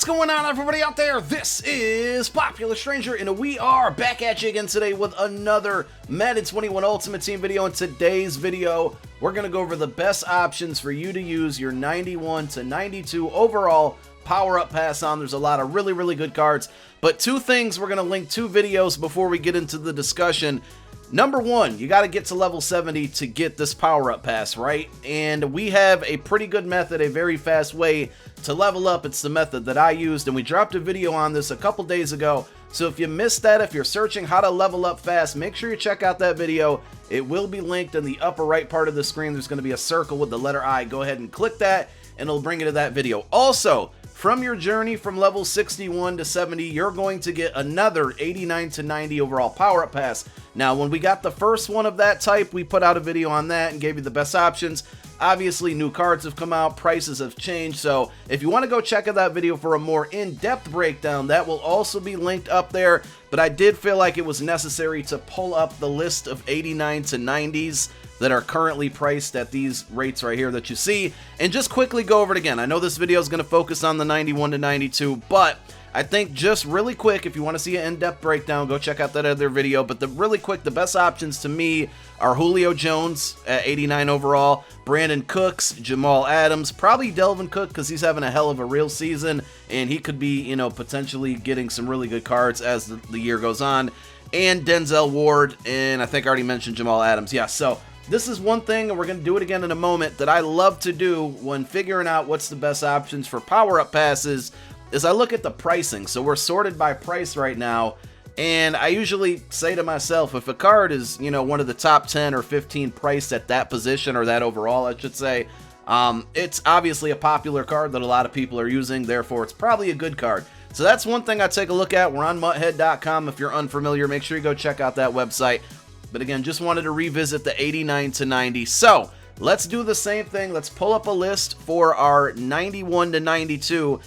What's going on, everybody out there? This is Popular Stranger, and we are back at you again today with another Madden 21 Ultimate Team video. In today's video, we're going to go over the best options for you to use your 91 to 92 overall power-up pass on. There's a lot of really good cards, but two things, we're going to link two videos before we get into the discussion. Number one, you got to get to level 70 to get this power-up pass, right? And we have a pretty good method, a very fast way to level up. It's the method that I used, and we dropped a video on this a couple days ago. So if you missed that, if you're searching how to level up fast, make sure you check out that video. It will be linked in the upper right part of the screen. There's going to be a circle with the letter I. Go ahead and click that, and it'll bring you to that video. Also, from your journey from level 61 to 70, you're going to get another 89 to 90 overall power-up pass. Now, when we got the first one of that type, we put out a video on that and gave you the best options. Obviously, new cards have come out, prices have changed, so if you want to go check out that video for a more in-depth breakdown, that will also be linked up there. But I did feel like it was necessary to pull up the list of 89 to 90s that are currently priced at these rates right here that you see, and just quickly go over it again. I know this video is going to focus on the 91 to 92, but I think just really quick, if you want to see an in-depth breakdown, go check out that other video. But really quick, the best options to me are Julio Jones at 89 overall, Brandon Cooks, Jamal Adams, probably Delvin Cook because he's having a hell of a real season, and he could be, you know, potentially getting some really good cards as the year goes on, and Denzel Ward, and I think I already mentioned Jamal Adams. Yeah, so this is one thing, and we're going to do it again in a moment, that I love to do when figuring out what's the best options for power-up passes, is I look at the pricing. So we're sorted by price right now, and I usually say to myself, if a card is, you know, one of the top 10 or 15 priced at that position, or that overall, I should say, it's obviously a popular card that a lot of people are using, therefore it's probably a good card. So that's one thing I take a look at. We're on muthead.com. If you're unfamiliar, make sure you go check out that website. But again, just wanted to revisit the 89 to 90. So let's do the same thing. Let's pull up a list for our 91 to 92.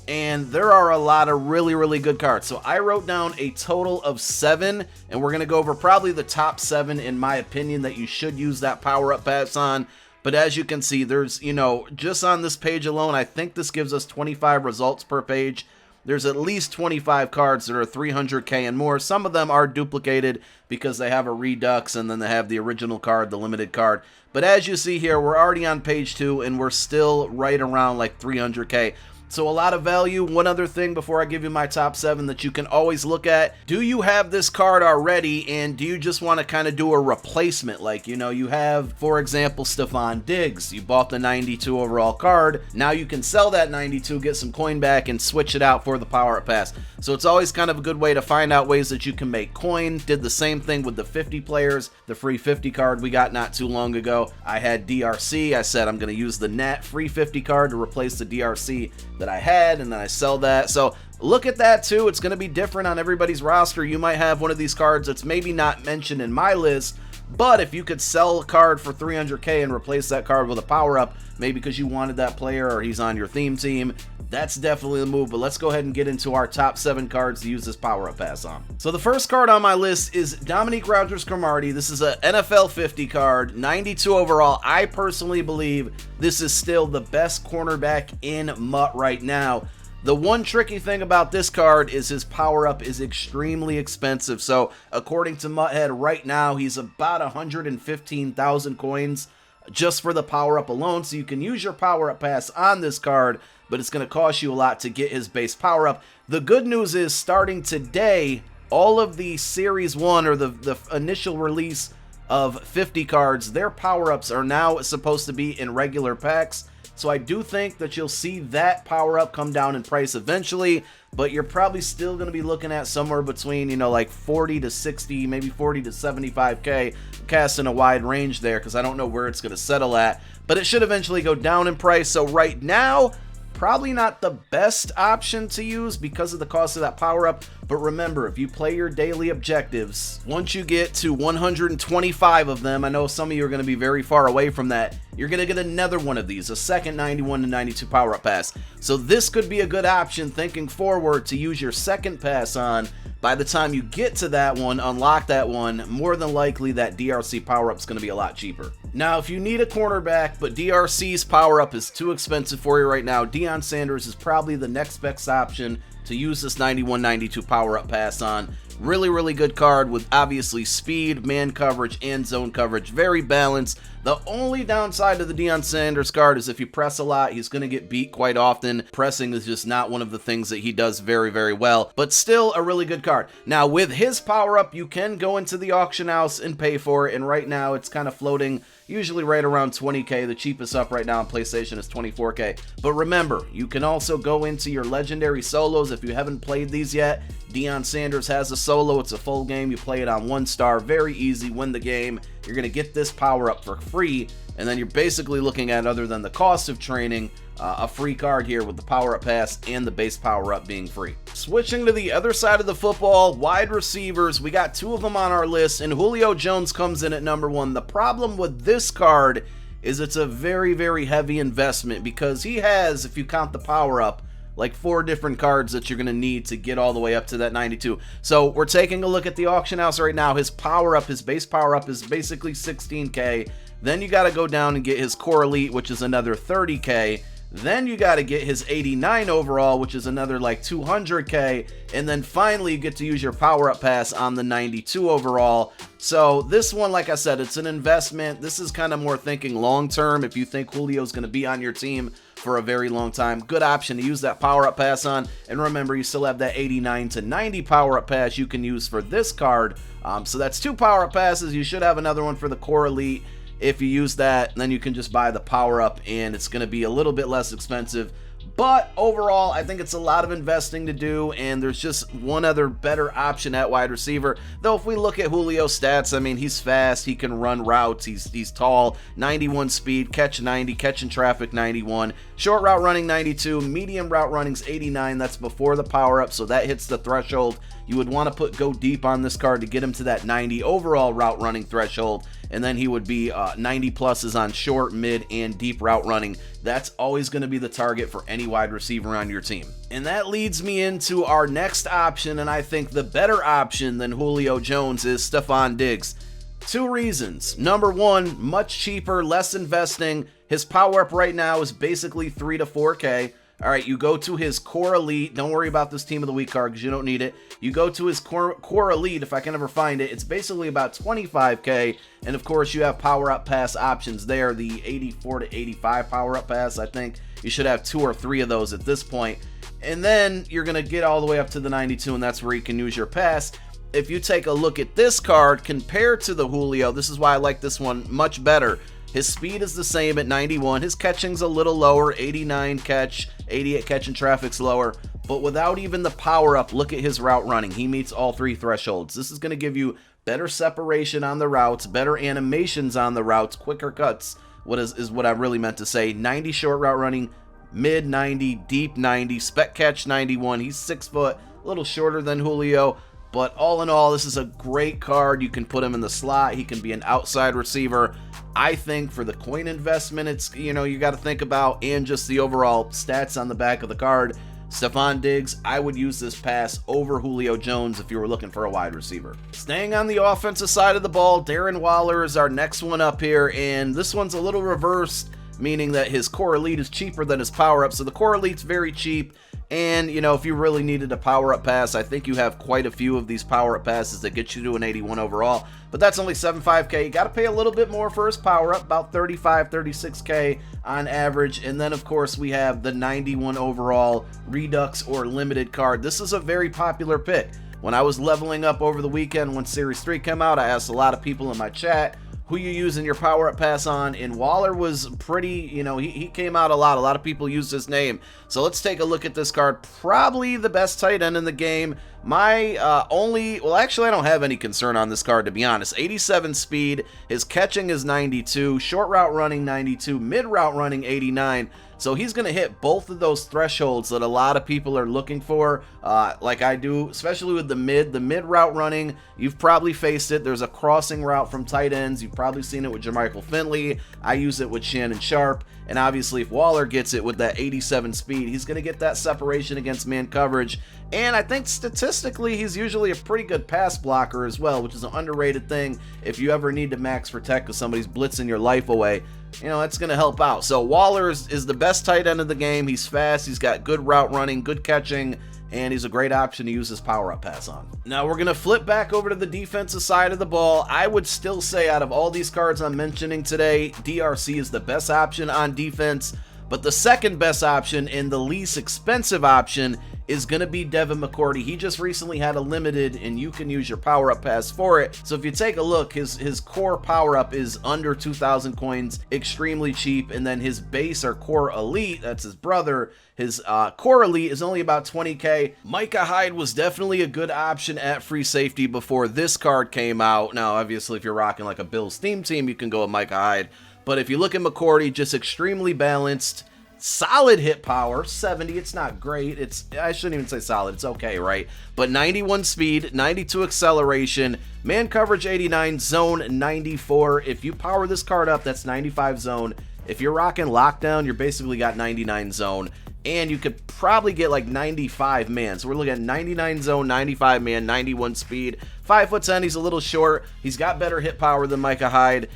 And there are a lot of really good cards. So I wrote down a total of 7, and we're going to go over probably the top 7 in my opinion that you should use that power-up pass on. But as you can see, there's, you know, just on this page alone, I think this gives us 25 results per page. There's at least 25 cards that are 300k and more. Some of them are duplicated because they have a redux, and then they have the original card, the limited card. But as you see here, we're already on page 2, and we're still right around like 300k. So a lot of value. One other thing before I give you my top 7 that you can always look at: do you have this card already, and do you just want to kind of do a replacement? Like, you know, you have, for example, Stefon Diggs. You bought the 92 overall card. Now you can sell that 92, get some coin back, and switch it out for the power-up pass. So it's always kind of a good way to find out ways that you can make coin. Did the same thing with the 50 players, the free 50 card we got not too long ago. I had DRC. I said I'm going to use the net free 50 card to replace the DRC that I had, and then I sell that. So look at that too. It's going to be different on everybody's roster. You might have one of these cards that's maybe not mentioned in my list, but if you could sell a card for 300k and replace that card with a power-up, maybe because you wanted that player or he's on your theme team, that's definitely the move. But let's go ahead and get into our top 7 cards to use this power-up pass on. So the first card on my list is Rodgers-Cromartie. This is a NFL 50 card, 92 overall. I personally believe this is still the best cornerback in MUT right now. The one tricky thing about this card is his power-up is extremely expensive. So according to MUThead, right now he's about 115,000 coins just for the power-up alone. So you can use your power-up pass on this card, but it's going to cost you a lot to get his base power-up. The good news is, starting today, all of the Series 1 or the initial release of 50 cards, their power-ups are now supposed to be in regular packs. So I do think that you'll see that power-up come down in price eventually, but you're probably still going to be looking at somewhere between, you know, like 40 to 60, maybe 40 to 75k, casting a wide range there because I don't know where it's going to settle at, but it should eventually go down in price. So right now, probably not the best option to use because of the cost of that power-up. But remember, if you play your daily objectives, once you get to 125 of them, I know some of you are going to be very far away from that, you're going to get another one of these, a second 91 to 92 power-up pass. So this could be a good option thinking forward to use your second pass on. By the time you get to that one, unlock that one, more than likely that DRC power-up is going to be a lot cheaper. Now, if you need a cornerback, but DRC's power-up is too expensive for you right now, Deion Sanders is probably the next best option to use this 91-92 power-up pass on. Really, really good card with obviously speed, man coverage, and zone coverage. Very balanced. The only downside to the Deion Sanders card is if you press a lot, he's going to get beat quite often. Pressing is just not one of the things that he does very, very well, but still a really good card. Now, with his power-up, you can go into the auction house and pay for it, and right now it's kind of floating usually right around 20K. The cheapest up right now on PlayStation is 24K. But remember, you can also go into your legendary solos if you haven't played these yet. Deion Sanders has a solo. It's a full game. You play it on 1 star. Very easy. Win the game. You're going to get this power up for free. And then you're basically looking at, other than the cost of training, a free card here with the power-up pass and the base power-up being free. Switching to the other side of the football, wide receivers, we got 2 of them on our list, and Julio Jones comes in at number 1. The problem with this card is it's a very, very heavy investment because he has, if you count the power-up, like 4 different cards that you're going to need to get all the way up to that 92. So we're taking a look at the auction house right now. His power-up, his base power-up is basically 16K. Then you got to go down and get his Core Elite, which is another 30K. Then you got to get his 89 overall, which is another like 200K. And then finally you get to use your power-up pass on the 92 overall. So this one, like I said, it's an investment. This is kind of more thinking long-term. If you think Julio's going to be on your team for a very long time, good option to use that power-up pass on. And remember, you still have that 89 to 90 power-up pass you can use for this card. So that's 2 power-up passes. You should have another one for the Core Elite. If you use that, then you can just buy the power-up, and it's going to be a little bit less expensive. But overall, I think it's a lot of investing to do, and there's just one other better option at wide receiver. Though if we look at Julio's stats, I mean, he's fast, he can run routes, he's tall, 91 speed, catch 90, catching traffic 91, short route running 92, medium route running's 89. That's before the power-up, so that hits the threshold. You would want to go deep on this card to get him to that 90 overall route running threshold, and then he would be 90 pluses on short, mid, and deep route running. That's always going to be the target for any wide receiver on your team. And that leads me into our next option, and I think the better option than Julio Jones is Stefon Diggs. 2 reasons. Number 1, much cheaper, less investing. His power-up right now is basically 3 to 4K. All right, you go to his Core Elite. Don't worry about this Team of the Week card because you don't need it. You go to his Core Elite, if I can ever find it. It's basically about 25K. And, of course, you have power-up pass options there. The 84 to 85 power-up pass, I think. You should have 2 or 3 of those at this point. And then you're going to get all the way up to the 92, and that's where you can use your pass. If you take a look at this card compared to the Julio, this is why I like this one much better. His speed is the same at 91. His catching's a little lower, 89 catch, 88 catch and traffic's lower. But without even the power-up, look at his route running. He meets all 3 thresholds. This is going to give you better separation on the routes, better animations on the routes, quicker cuts, is what I really meant to say. 90 short route running, mid 90, deep 90, spec catch 91. He's 6 foot, a little shorter than Julio. But all in all, this is a great card. You can put him in the slot. He can be an outside receiver. I think for the coin investment, it's, you got to think about, and just the overall stats on the back of the card. Stefon Diggs, I would use this pass over Julio Jones if you were looking for a wide receiver. Staying on the offensive side of the ball, Darren Waller is our next one up here, and this one's a little reversed, meaning that his Core Elite is cheaper than his power-up. So the Core Elite's very cheap. And, if you really needed a power-up pass, I think you have quite a few of these power-up passes that get you to an 81 overall. But that's only 75K. You got to pay a little bit more for his power-up, about 35, 36K on average. And then, of course, we have the 91 overall Redux or Limited card. This is a very popular pick. When I was leveling up over the weekend when Series 3 came out, I asked a lot of people in my chat who you using your power-up pass on, and Waller was pretty, he came out a lot. A lot of people used his name. So let's take a look at this card. Probably the best tight end in the game. My actually, I don't have any concern on this card, to be honest. 87 speed, his catching is 92, short route running 92, mid route running 89. So he's going to hit both of those thresholds that a lot of people are looking for, like I do, especially with the mid route running. You've probably faced it. There's a crossing route from tight ends. You've probably seen it with Jermichael Finley. I use it with Shannon Sharp. And obviously, if Waller gets it with that 87 speed, he's going to get that separation against man coverage. And I think statistically, he's usually a pretty good pass blocker as well, which is an underrated thing. If you ever need to max protect because somebody's blitzing your life away, you know, that's going to help out. So Waller is the best tight end of the game. He's fast. He's got good route running, good catching, and he's a great option to use his power-up pass on. Now we're going to flip back over to the defensive side of the ball. I would still say out of all these cards I'm mentioning today, DRC is the best option on defense, but the second best option and the least expensive option is going to be Devin McCourty. He just recently had a limited, and you can use your power-up pass for it. So if you take a look, his core power-up is under 2,000 coins, extremely cheap, and then his base or core elite, that's his brother, his core elite is only about 20k. Micah Hyde was definitely a good option at free safety before this card came out. Now, obviously, if you're rocking like a Bills theme team, you can go with Micah Hyde. But if you look at McCourty, just extremely balanced, solid hit power, 70. It's not great. I shouldn't even say solid. It's okay, right? But 91 speed, 92 acceleration, man coverage 89, zone 94. If you power this card up, that's 95 zone. If you're rocking lockdown, you're basically got 99 zone. And you could probably get like 95 man. So we're looking at 99 zone, 95 man, 91 speed. 5'10", he's a little short. He's got better hit power than Micah Hyde.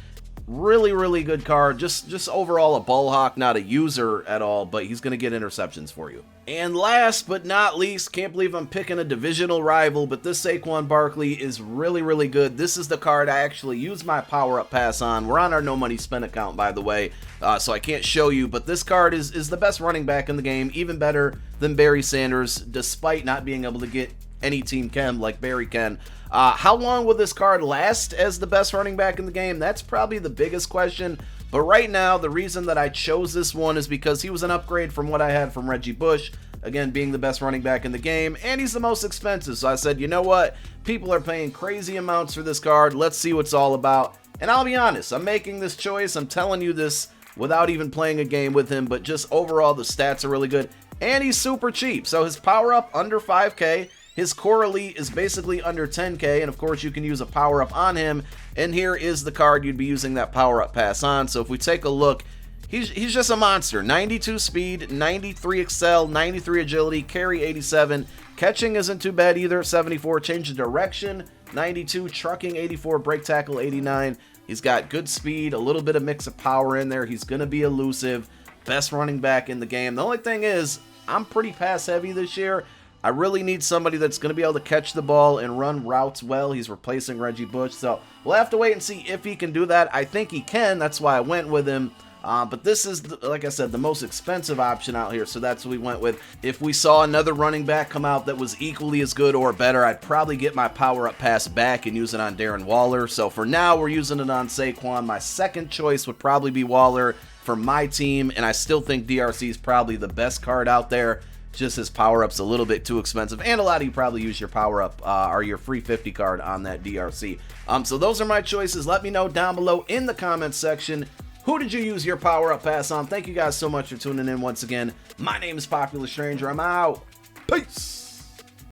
Really, really good card. Just overall a ball hawk, not a user at all, but he's going to get interceptions for you. And last but not least, can't believe I'm picking a divisional rival, but this Saquon Barkley is really, really good. This is the card I actually use my power-up pass on. We're on our no money spent account, by the way, so I can't show you, but this card is the best running back in the game, even better than Barry Sanders, despite not being able to get any team chem like Barry can. How long will this card last as the best running back in the game? That's probably the biggest question. But right now, the reason that I chose this one is because he was an upgrade from what I had from Reggie Bush, again, being the best running back in the game, and he's the most expensive. So I said, you know what? People are paying crazy amounts for this card. Let's see what's all about. And I'll be honest, I'm making this choice. I'm telling you this without even playing a game with him, but just overall, the stats are really good. And he's super cheap. So his power up under 5k. His core elite is basically under 10k, and of course you can use a power up on him. And here is the card you'd be using that power up pass on. So if we take a look, he's just a monster. 92 speed, 93 excel, 93 agility, carry 87. Catching isn't too bad either, 74. Change of direction, 92. Trucking, 84. Break tackle, 89. He's got good speed, a little bit of mix of power in there. He's going to be elusive. Best running back in the game. The only thing is, I'm pretty pass heavy this year. I really need somebody that's going to be able to catch the ball and run routes well. He's replacing Reggie Bush, so we'll have to wait and see if he can do that. I think he can. That's why I went with him. But this is, like I said, the most expensive option out here, so that's what we went with. If we saw another running back come out that was equally as good or better, I'd probably get my power-up pass back and use it on Darren Waller. So for now, we're using it on Saquon. My second choice would probably be Waller for my team, and I still think DRC is probably the best card out there. Just his power-up's a little bit too expensive, and a lot of you probably use your power-up or your free 50 card on that DRC. So those are my choices. Let me know down below in the comments section, who did you use your power-up pass on? Thank you guys so much for tuning in once again. My name is Popular Stranger. I'm out. Peace.